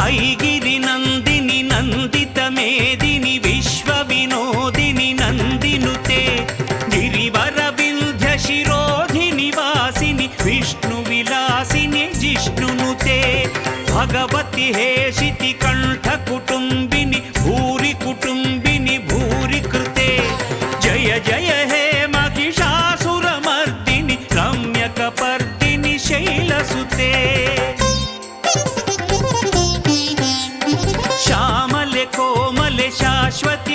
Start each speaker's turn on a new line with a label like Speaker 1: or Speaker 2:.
Speaker 1: ऐगिरिनन्दिनि नन्दितमेदिनि विश्वविनोदिनि नन्दिनुते गिरिवरविन्ध्यशिरोधिनि वासिनि विष्णुविलासिनि जिष्णुनुते भगवति हेशिति कण्ठकुटुम्बिनि भूरि कुटुम्बिनि भूरि कृते जय जय हे महिषासुरमर्दिनि रम्यकपर्दिनि शैलसुते श्यामले कोमले शाश्वत